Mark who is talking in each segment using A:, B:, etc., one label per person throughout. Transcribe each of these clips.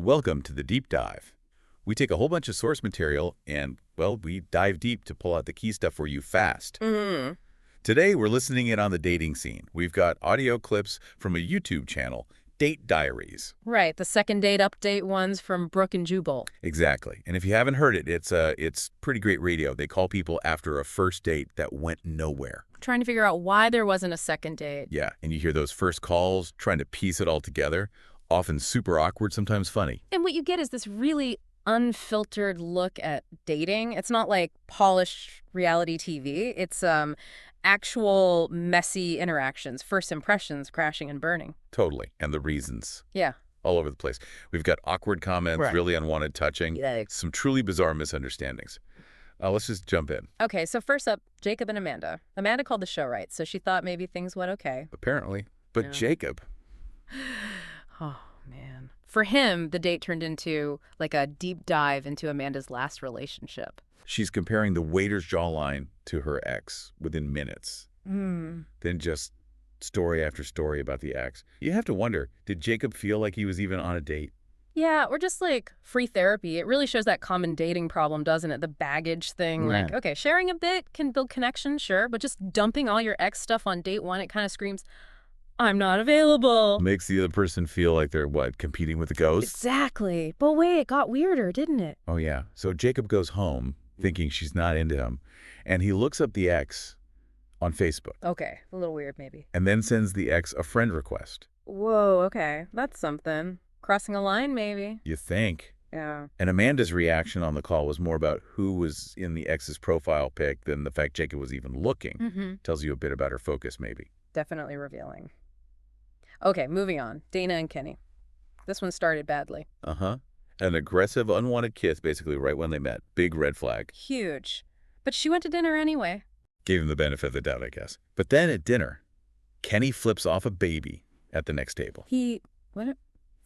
A: Welcome to the Deep Dive. We take a whole bunch of source material and, well, we dive deep to pull out the key stuff for you fast.
B: Mm.
A: Today, we're listening in on the dating scene. We've got audio clips from a YouTube channel, Date Diaries.
B: Right, the second date update ones from Brooke and Jubal.
A: Exactly. And if you haven't heard it, it's pretty great radio. They call people after a first date that went nowhere.
B: Trying to figure out why there wasn't a second date.
A: Yeah, and you hear those first calls, trying to piece it all together, often super awkward, sometimes funny.
B: And what you get is this really unfiltered look at dating. It's not like polished reality TV. It's actual messy interactions, first impressions crashing and burning.
A: Totally. And the reasons.
B: Yeah.
A: All over the place. We've got awkward comments,
B: Right.
A: really unwanted touching,
B: Yikes.
A: some truly bizarre misunderstandings. Let's just jump in.
B: Okay, so first up, Jacob and Amanda. Amanda called the show right, so she thought maybe things went okay.
A: Apparently. But
B: Yeah.
A: Jacob,
B: Oh, man. For him, the date turned into like a deep dive into Amanda's last relationship.
A: she's comparing the waiter's jawline to her ex within minutes.
B: Hmm.
A: Then just story after story about the ex. You have to wonder, did Jacob feel like he was even on a date?
B: Yeah, or just like free therapy. It really shows that common dating problem, doesn't it? The baggage thing.
A: Right.
B: Like, okay, sharing a bit can build connection, sure, but just dumping all your ex stuff on date one, it kind of screams, I'm not available.
A: Makes the other person feel like they're, what, competing with the ghost?
B: Exactly. But wait, it got weirder, didn't it?
A: Oh, yeah. So Jacob goes home thinking she's not into him, and he looks up the ex on Facebook
B: Okay, a little weird maybe.
A: and then sends the ex a friend request.
B: Whoa, okay, that's something. Crossing a line maybe.
A: You think?
B: Yeah.
A: And Amanda's reaction on the call was more about who was in the ex's profile pic than the fact Jacob was even looking.
B: Mm-hmm.
A: Tells you a bit about her focus, maybe.
B: Definitely revealing. Okay, moving on. Dana and Kenny. This one started badly.
A: Uh-huh. An aggressive, unwanted kiss basically right when they met. Big red flag.
B: Huge. But she went to dinner anyway.
A: Gave him the benefit of the doubt, I guess. But then at dinner, Kenny flips off a baby at the next table.
B: He, what?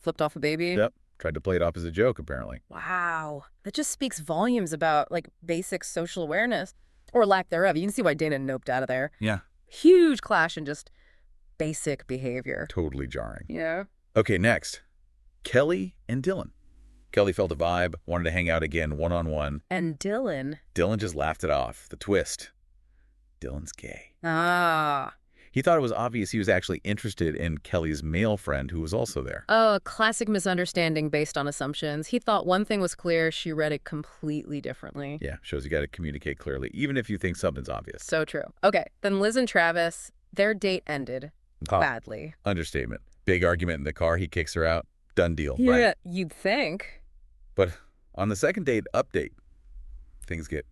B: Flipped off a baby?
A: Yep. Tried to play it off as a joke, apparently.
B: Wow. That just speaks volumes about, like, basic social awareness. Or lack thereof. You can see why Dana noped out of there.
A: Yeah.
B: Huge clash in just basic behavior.
A: Totally jarring.
B: Yeah.
A: Okay, next. Kelly and Dylan. Kelly felt a vibe, wanted to hang out again one-on-one.
B: And Dylan.
A: Dylan just laughed it off. The twist. Dylan's gay.
B: Ah.
A: He thought it was obvious he was actually interested in Kelly's male friend who was also there.
B: Oh, a classic misunderstanding based on assumptions. He thought one thing was clear, she read it completely differently.
A: Yeah, shows you got to communicate clearly, even if you think something's obvious.
B: So true. Okay, then Liz and Travis, their date ended badly.
A: Understatement. Big argument in the car, he kicks her out. Done deal.
B: Yeah,
A: Right.
B: you'd think.
A: But on the second date update, things get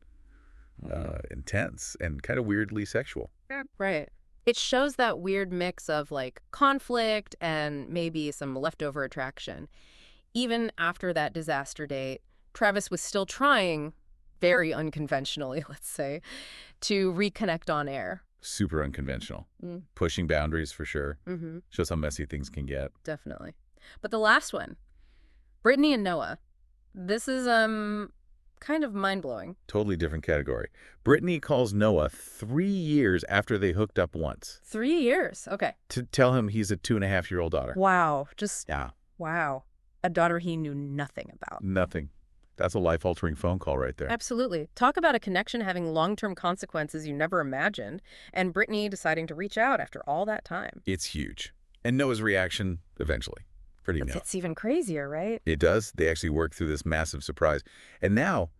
A: intense and kind of weirdly sexual.
B: Right. It shows that weird mix of like conflict and maybe some leftover attraction. Even after that disaster date, Travis was still trying, very unconventionally, let's say, to reconnect on air.
A: Super unconventional.
B: Mm.
A: Pushing boundaries for sure.
B: Mm-hmm.
A: Shows how messy things can get.
B: Definitely. But the last one, Britney and Noah. This is kind of mind-blowing.
A: Totally different category. Brittany calls Noah 3 years after they hooked up once
B: 3 years. Okay.
A: to tell him he's a 2.5-year-old daughter.
B: Wow. Just,
A: Yeah,
B: wow. A daughter he knew nothing about.
A: nothing. That's a life-altering phone call right there.
B: Absolutely. Talk about a connection having long-term consequences you never imagined, and Brittany deciding to reach out after all that time.
A: It's huge. And Noah's reaction, eventually. Pretty new.
B: It's even crazier, right?
A: It does. They actually work through this massive surprise. And now,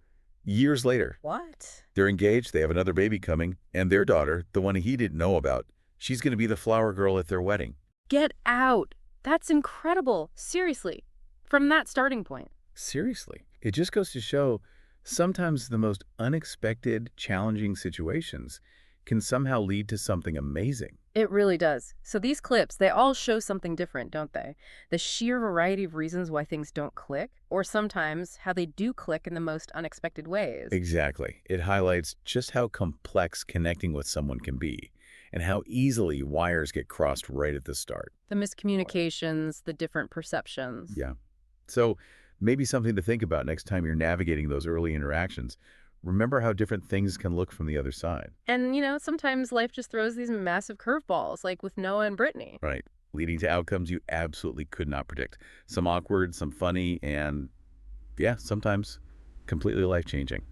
A: years later,
B: What?
A: they're engaged, they have another baby coming, and their daughter, the one he didn't know about, she's going to be the flower girl at their wedding.
B: Get out. That's incredible. Seriously. From that starting point.
A: Seriously. It just goes to show sometimes the most unexpected, challenging situations can somehow lead to something amazing.
B: It really does. So these clips, they all show something different, don't they? The sheer variety of reasons why things don't click, or sometimes how they do click in the most unexpected ways.
A: Exactly. It highlights just how complex connecting with someone can be and how easily wires get crossed right at the start.
B: The miscommunications, the different perceptions.
A: Yeah. So maybe something to think about next time you're navigating those early interactions. Remember how different things can look from the other side.
B: And, you know, sometimes life just throws these massive curveballs, like with Noah and Brittany.
A: Right. leading to outcomes you absolutely could not predict. Some awkward, some funny, and yeah, sometimes completely life-changing.